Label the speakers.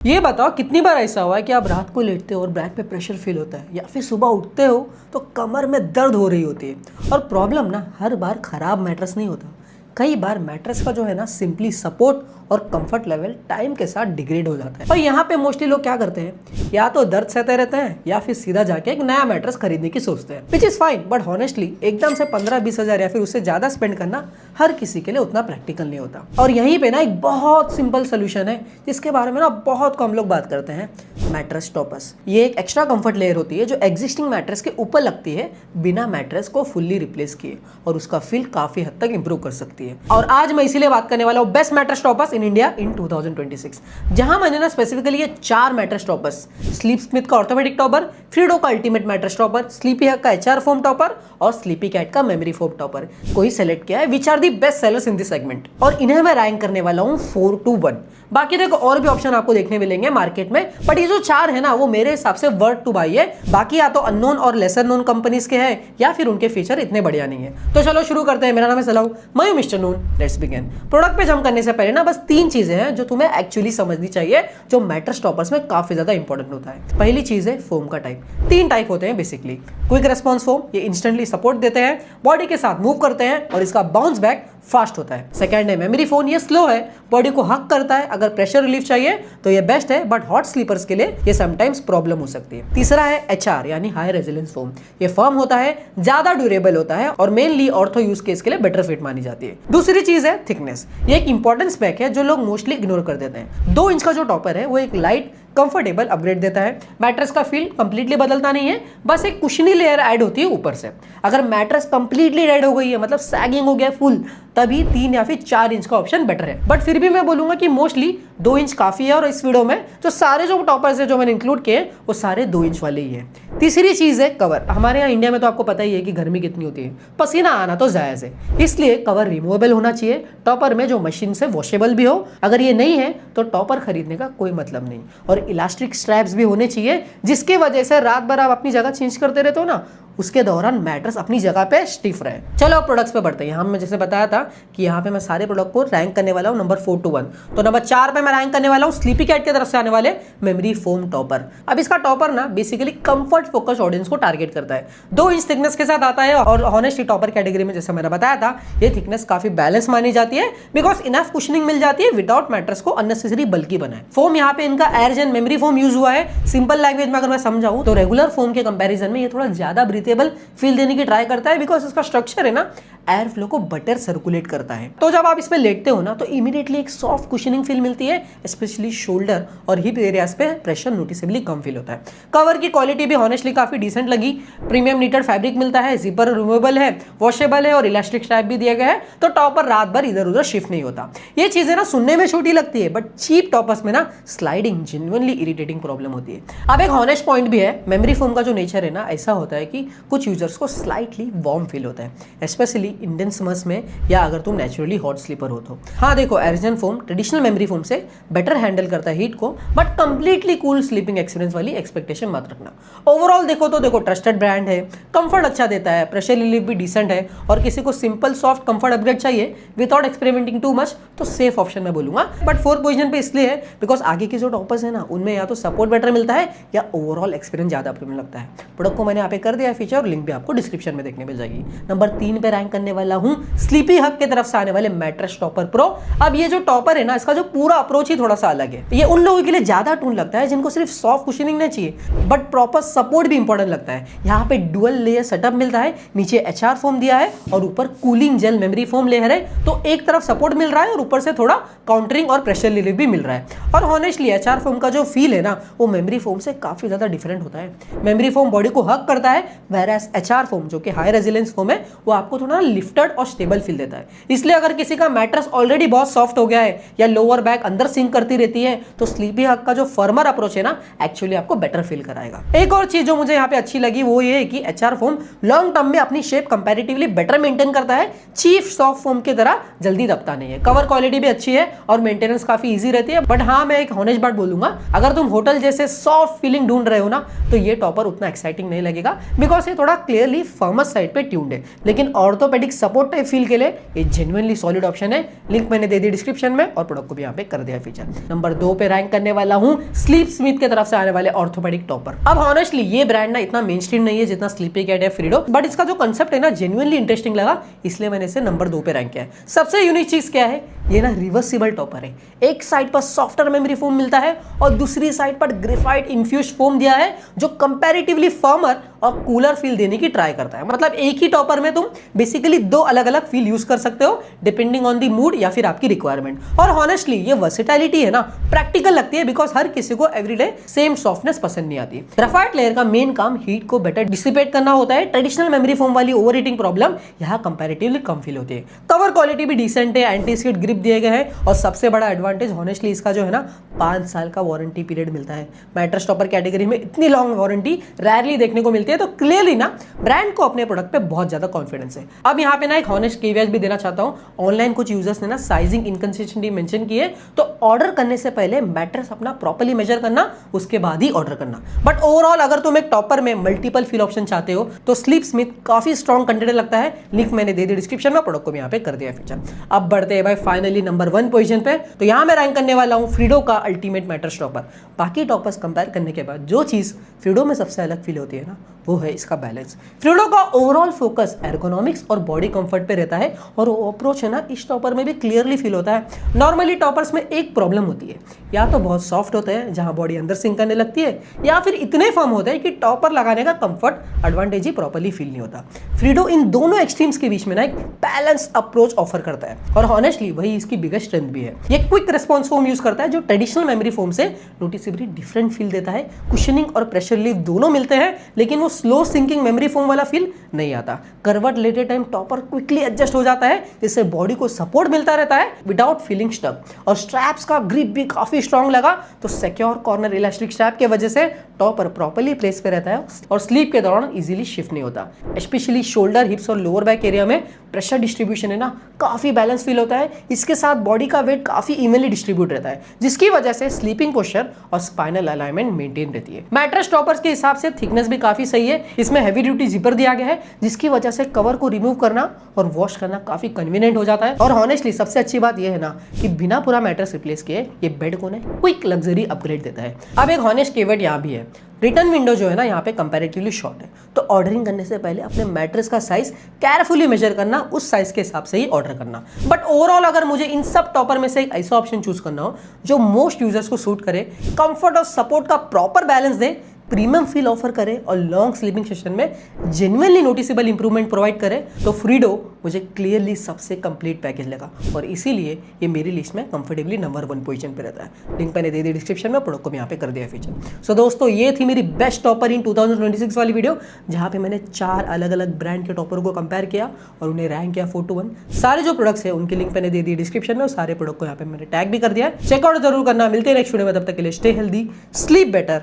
Speaker 1: ये बताओ कितनी बार ऐसा हुआ है कि आप रात को लेटते हो और बैक पे प्रेशर फील होता है या फिर सुबह उठते हो तो कमर में दर्द हो रही होती है। और प्रॉब्लम ना हर बार खराब मैट्रेस नहीं होता, कई बार मैट्रेस का जो है ना सिंपली सपोर्ट और कंफर्ट लेवल टाइम के साथ डिग्रेड हो जाता है। और यहाँ पे मोस्टली लोग क्या करते हैं, या तो दर्द सहते रहते हैं या फिर सीधा जाके एक नया मैट्रेस खरीदने की सोचते हैं, which is fine. But honestly एकदम से 15-20 हज़ार या फिर उससे ज्यादा स्पेंड करना हर किसी के लिए उतना प्रैक्टिकल नहीं होता। और यहीं पे ना एक बहुत सिंपल सोल्यूशन है जिसके बारे में ना बहुत कम लोग बात करते हैं, मैट्रेस टॉपर्स। ये एक एक्स्ट्रा कंफर्ट लेयर होती है जो एग्जिस्टिंग मैट्रेस के ऊपर लगती है बिना मैट्रेस को फुल्ली रिप्लेस किए, और उसका फील काफी हद तक इंप्रूव कर सकती है। और आज मैं इसीलिए बात करने वाला हूँ best mattress toppers in India in 2026, जहां मैंने ना स्पेसिफिकली ये 4 मैट्रेस टॉपर्स, स्लीप स्मिथ का ऑर्थोपेडिक टॉपर, फ्रीडो का ultimate mattress topper, Sleepy Hug का एचआर फोम टॉपर और स्लीपी कैट का मेमोरी फोम टॉपर को ही सेलेक्ट किया है which are the best sellers in this segment. और इन्हें मैं रैंक करने वाला हूँ 4 to 1। बाकी देखो और भी ऑप्शन आपको देखने मिलेंगे मार्केट में, बट ये जो 4 है ना वो मेरे हिसाब से वर्थ टू बाई है। बाकी या तो अननोन और लेसर नोन कंपनीज के हैं या फिर उनके फीचर इतने बढ़िया नहीं है। तो चलो शुरू करते हैं। मेरा नाम है सलाह, मैं हूं mister Noon, let's begin. Product पे जंप करने से पहले ना बस 3 चीजें हैं जो तुम्हें एक्चुअली समझनी चाहिए, जो मैट्रेस टॉपर्स में काफी ज्यादा इंपॉर्टेंट होता है। पहली चीज है फोम का टाइप। 3 टाइप होते हैं बेसिकली। क्विक रेस्पॉन्स फोम, ये इंस्टेंटली सपोर्ट देते हैं, बॉडी के साथ मूव करते हैं और इसका बाउंस बैक फास्ट होता है। सेकंड है मेमोरी फोम, ये स्लो है, बॉडी को हक करता है। अगर प्रेशर रिलीफ चाहिए तो ये बेस्ट है, बट हॉट स्लीपर्स के लिए ये समटाइम्स प्रॉब्लम हो सकती है। तीसरा है एचआर यानी हाई रेजिलेंस फोम, ये फर्म होता है, ज्यादा ड्यूरेबल होता है और मेनली ऑर्थो यूज केस के लिए बेटर फिट मानी जाती है। दूसरी चीज है थिकनेस, ये एक इंपॉर्टेंट स्पेक है जो लोग मोस्टली इग्नोर कर देते हैं। 2 इंच का जो टॉपर है वो एक लाइट कंफर्टेबल अपग्रेड देता है। मैट्रेस का फील कंप्लीटली बदलता नहीं है, बस एक कुशनी लेयर ऐड होती है ऊपर से। अगर मैट्रेस कंप्लीटली डेड हो गई है, मतलब सैगिंग हो गया फुल, तभी 3 या फिर 4 इंच का ऑप्शन बेटर है। बट फिर भी मैं बोलूंगा कि मोस्टली 2 इंच काफी है। और इस वीडियो में जो सारे जो टॉपर्स है जो मैंने इंक्लूड किए वो सारे 2 इंच वाले ही है। तीसरी चीज है कवर। हमारे यहाँ इंडिया में तो आपको पता ही है कि गर्मी कितनी होती है, पसीना आना तो जायज है, इसलिए कवर रिमूवेबल होना चाहिए टॉपर में जो मशीन से वॉशेबल भी हो। अगर ये नहीं है तो टॉपर खरीदने का कोई मतलब नहीं। और इलास्टिक स्ट्रैप्स भी होने चाहिए जिसकी वजह से रात भर आप अपनी जगह चेंज करते रहते हो ना, उसके दौरान मैट्रेस अपनी जगह पे स्टिफ रहे। चलो प्रोडक्ट्स पे बढ़ते हैं। यहाँ मैं जैसे बताया था कि यहाँ पे मैं सारे प्रोडक्ट को रैंक करने वाला हूँ नंबर 4 to 1। तो नंबर 4 पे मैं रैंक करने वाला हूँ स्लीपी कैट की तरफ से आने वाले मेमोरी फोम टॉपर। अब इसका टॉपर ना बेसिकली कंफर्ट फोकस ऑडियंस को टारगेट करता है। 2 इंच थिकनेस के साथ आता है और हॉनेस्टली टॉपर कैटेगरी में जैसे मैंने बताया था ये थिकनेस काफी बैलेंस मानी जाती है, बिकॉज इनफ कुशनिंग मिल जाती है विदाउट मैट्रेस को अननेसेसरी बल्कि बनाए। फोम यहाँ पे इनका एयरजेन मेमोरी फोम यूज हुआ है। सिंपल लैंग्वेज में अगर मैं समझाऊं तो रेगुलर फोम के कंपैरिजन में ये थोड़ा ज्यादा ब्रीथेबल फील देने की ट्राई करता है, बिकॉज इसका स्ट्रक्चर है ना एयर फ्लो को बेटर सर्कुलेट करता है। तो जब आप इस पे लेटते हो ना तो इमीडिएटली एक सॉफ्ट कुशनिंग फील मिलती है, स्पेशली शोल्डर और हिप एरियाज पे प्रेशर नोटिसेबली कम फील होता है। कवर की क्वालिटी भी ऑनेस्टली काफी डिसेंट लगी। प्रीमियम नीटेड फैब्रिक मिलता है, जिपर रिमूवेबल है, वॉशेबल है और इलास्टिक स्ट्रैप भी दिया गया है, तो टॉपर रात भर इधर उधर शिफ्ट नहीं होता। ये चीजें ना सुनने में छोटी लगती है, बट चीप टॉपर्स में ना स्लाइडिंग जेन्युइनली इरिटेटिंग प्रॉब्लम होती है। अब एक हॉनेस्ट पॉइंट भी है, मेमोरी फोम का जो नेचर है ना ऐसा होता है कि कुछ यूजर्स को स्लाइटली वार्म फील होता है, स्पेशली इंडियन समर्स में या अगर तुम नेचुरली हॉट स्लीपर हो तो। हाँ देखो, एयरजेन फोम ट्रेडिशनल मेमोरी फोम से बेटर हैंडल करता है हीट को, but completely cool sleeping experience वाली एक्सपेक्टेशन मत रखना। ओवरऑल देखो तो देखो ट्रस्टेड ब्रांड है, कंफर्ट अच्छा देता है, प्रेशर रिलीफ भी डिसेंट है, और किसी को सिंपल सॉफ्ट कंफर्ट अपग्रेड चाहिए विदाउट एक्सपेरिमेंटिंग टू मच तो सेफ ऑप्शन मैं बोलूंगा। बट 4th पोजीशन पे इसलिए है बिकॉज आगे के जो टॉपर्स है ना उनमें या तो सपोर्ट बेटर मिलता है या ओवरऑल एक्सपीरियंस ज्यादा प्रीमियम लगता है। प्रोडक्ट को मैंने यहाँ पे कर दिया फीचर और लिंक भी आपको डिस्क्रिप्शन में देखने मिल जाएगी। नंबर 3 पे रैंक करने वाला हूँ स्लीपी हग की तरफ से आने वाले मैट्रेस टॉपर प्रो। अब ये जो टॉपर है ना इसका जो पूरा अप्रोच ही थोड़ा सा अलग है। ये उन लोगों के लिए ज्यादा टून लगता है जिनको सिर्फ सॉफ्ट कुशनिंग नहीं चाहिए बट प्रॉपर सपोर्ट भी इंपॉर्टेंट लगता है। यहाँ पे डुअल लेयर सेटअप मिलता है, नीचे एचआर फोम दिया है और ऊपर cooling gel memory foam layer है, तो एक तरफ सपोर्ट मिल रहा है और ऊपर से थोड़ा काउंटरिंग और प्रेशर रिलीफ भी मिल रहा है। और हॉनेस्टली एचआर फोम का जो फील है ना वो मेमोरी फोम से काफी ज्यादा डिफरेंट होता है। मेमोरी फोम बॉडी को हक करता है, वेयरएज एचआर फोम जो कि हाई रेजिलेंस फोम है वो आपको थोड़ा लिफ्टेड और स्टेबल फील देता है। इसलिए अगर किसी का मैट्रेस ऑलरेडी बहुत सॉफ्ट हो गया है या लोअर बैक अंदर सिंक करती रहती है तो स्लीपी हग का जो फर्मर अप्रोच है ना एक्चुअली आपको बेटर फील कराएगा। एक और चीज जो मुझे यहाँ पे अच्छी लगी वो ये है कि एचआर फोम लॉन्ग टर्म में अपनी शेप कंपैरेटिवली बेटर मेंटेन करता है, चीप सॉफ्ट फोम की तरह जल्दी दबता नहीं है। कवर क्वालिटी भी अच्छी है और मेंटेनेंस काफी इजी रहती है। बट हाँ मैं एक हॉनेस्ट बात बोलूंगा, अगर तुम होटल जैसे सॉफ्ट फीलिंग ढूंढ रहे हो ना तो ये टॉपर उतना एक्साइटिंग नहीं लगेगा, बिकॉज ये थोड़ा क्लियरली फर्मर साइड पे ट्यून्ड है। लेकिन orthopaedic orthopaedic support type feel के लिए ये जेन्युइनली सॉलिड ऑप्शन है। लिंक मैंने दे दी डिस्क्रिप्शन में और प्रोडक्ट को भी यहाँ पे कर दिया फीचर। नंबर 2 पे रैंक करने वाला हूँ स्लीप स्मिथ की तरफ से आने वाले ऑर्थोपेडिक टॉपर। अब ऑनेस्टली ये ब्रांड ना इतना मेन स्ट्रीम नहीं है जितना स्लीपी कैट या फ्रीडो, बट इसका जो कंसेप्ट है ना जेन्युइनली इंटरेस्टिंग लगा, इसलिए मैंने इसे नंबर 2 पे रैंक किया है। सबसे यूनिक चीज क्या है, ये ना रिवर्सिबल टॉपर है। एक साइड पर सॉफ्टर मेमोरी फोम मिलता है और दूसरी साइड पर ग्रेफाइट इन्फ्यूज फोम दिया है जो कंपैरेटिवली फर्मर और कूलर फील देने की ट्राई करता है। मतलब एक ही टॉपर में तुम बेसिकली 2 अलग अलग फील यूज कर सकते हो डिपेंडिंग ऑन द मूड या फिर आपकी रिक्वायरमेंट। और ऑनेस्टली ये वर्सेटिलिटी है ना प्रैक्टिकल लगती है बिकॉज हर किसी को एवरीडे सेम सॉफ्टनेस पसंद नहीं आती। ग्रेफाइट लेयर का मेन काम हीट को बेटर डिसिपेट करना होता है। ट्रेडिशनल मेमोरी फोम वाली ओवर हीटिंग प्रॉब्लम यहाँ कंपैरेटिवली कम फील होती है। कवर क्वालिटी भी डिसेंट है, एंटी स्किड ग्रिप दिए गए हैं और सबसे बड़ा एडवांटेज ऑनेस्टली इसका जो है ना 5 साल का वारंटी पीरियड मिलता है। मैट्रेस टॉपर कैटेगरी में इतनी लॉन्ग वारंटी रेयरली देखने को मिलती है, तो क्लियरली ना ब्रांड को अपने प्रोडक्ट पे बहुत ज्यादा कॉन्फिडेंस है। अब यहाँ पे ना एक हॉनेस्ट केवियट भी देना चाहता हूँ। ऑनलाइन कुछ यूजर्स ने ना साइजिंग इनकंसिस्टेंसी मेंशन की है, तो ऑर्डर करने से पहले मैट्रेस अपना प्रॉपर्ली मेजर करना, उसके बाद ही ऑर्डर करना। बट ओवरऑल अगर तुम एक टॉपर में मल्टीपल फील ऑप्शन चाहते हो तो स्लीप स्मिथ काफी स्ट्रॉन्ग कंटेंटर लगता है। लिंक मैंने दे दी डिस्क्रिप्शन में, प्रोडक्ट को भी यहाँ पे कर दिया फीचर। अब बढ़ते हैं भाई फाइनली नंबर 1 पोजीशन पे, तो यहाँ मैं रैंक करने वाला हूँ फ्रीडो का अल्टीमेट मैट्रेस टॉपर। बाकी टॉपर्स कंपेयर करने के बाद जो चीज फ्रीडो में सबसे अलग फील होती है ना, वो है इसका बैलेंस। फ्रीडो का ओवरऑल फोकस एर्गोनॉमिक्स और बॉडी कंफर्ट पे रहता है और वो अप्रोच है ना इस टॉपर में भी क्लियरली फील होता है। नॉर्मली टॉपर्स में एक प्रॉब्लम होती है, या तो बहुत सॉफ्ट होते हैं जहां बॉडी अंदर सिंक करने लगती है, या फिर इतने फर्म होते हैं कि टॉपर लगाने का कंफर्ट एडवांटेज ही प्रॉपर्ली फील नहीं होता। फ्रीडो इन दोनों एक्सट्रीम्स के बीच में ना एक बैलेंस अप्रोच ऑफर करता है और ऑनेस्टली वही इसकी बिगेस्ट स्ट्रेंथ भी है। ये क्विक रिस्पॉन्स फोम यूज करता है जो ट्रेडिशनल मेमोरी फोम से नोटिसेबली डिफरेंट फील देता है। कुशनिंग और प्रेशर रिलीफ दोनों मिलते हैं, लेकिन वो स्लो सिंकिंग मेमोरी फोम वाला फील नहीं आता। करवट लेते टाइम टॉपर क्विकली एडजस्ट हो जाता है, जिससे बॉडी को सपोर्ट मिलता रहता है विदाउट फीलिंग स्टक। और स्ट्रैप्स का ग्रिप भी काफी स्ट्रांग लगा, तो सिक्योर कॉर्नर इलास्टिक स्ट्रैप की वजह से टॉपर प्रॉपर्ली प्लेस पे रहता है और स्लीप के दौरान इजीली शिफ्ट नहीं होता। स्पेशली शोल्डर, हिप्स और लोअर बैक एरिया में प्रेशर डिस्ट्रीब्यूशन है ना काफी बैलेंस फील होता है। इसके साथ बॉडी का वेट काफी इवनली डिस्ट्रीब्यूट रहता है, जिसकी वजह से स्लीपिंग पोस्चर और स्पाइनल अलाइनमेंट मेंटेन रहती है। मैट्रेस टॉपर्स के हिसाब से थिकनेस भी काफी सही है। इसमें हैवी ड्यूटी जिपर दिया गया है, जिसकी वजह से कवर को रिमूव करना और वॉश करना काफी कन्वीनियंट हो जाता है। और ऑनेस्टली सबसे अच्छी बात यह है ना कि बिना पूरा मैट्रेस रिप्लेस किए ये बेड को ना क्विक लग्जरी अपग्रेड देता है। अब एक हॉनेस्ट केवेट यहाँ भी है, रिटर्न विंडो जो है ना यहाँ पे कंपैरेटिवली शॉर्ट है, तो ऑर्डरिंग करने से पहले अपने मैट्रेस का साइज केयरफुली मेजर करना, उस साइज के हिसाब से ही ऑर्डर करना। बट ओवरऑल अगर मुझे इन सब टॉपर में से एक ऐसा ऑप्शन चूज करना हो जो मोस्ट यूजर्स को सूट करे, कंफर्ट और सपोर्ट का प्रॉपर बैलेंस दे, प्रीमियम फील ऑफर करे और लॉन्ग स्लीपिंग सेशन में जेन्युइनली नोटिसेबल इंप्रूवमेंट प्रोवाइड करे, तो फ्रीडो मुझे क्लियरली सबसे कंप्लीट पैकेज लगा और इसीलिए ये मेरी लिस्ट में कंफर्टेबली नंबर 1 पोजीशन पे रहता है। लिंक मैंने दे दी डिस्क्रिप्शन में, प्रोडक्ट को यहाँ पे कर दिया फीचर। सो दोस्तों ये थी मेरी बेस्ट टॉपर इन 2026 वाली वीडियो, जहाँ पे मैंने 4 अलग अलग ब्रांड के टॉपर को कंपेयर किया और उन्हें रैंक किया 4 to 1। सारे जो प्रोडक्ट्स है उनकी लिंक मैंने दे दी डिस्क्रिप्शन में और सारे प्रोडक्ट को यहाँ पे मैंने टैग भी कर दिया है। चेकआउट जरूर करना। मिलते हैं नेक्स्ट वीडियो में, तब तक के लिए स्टे हेल्दी, स्लीप बेटर।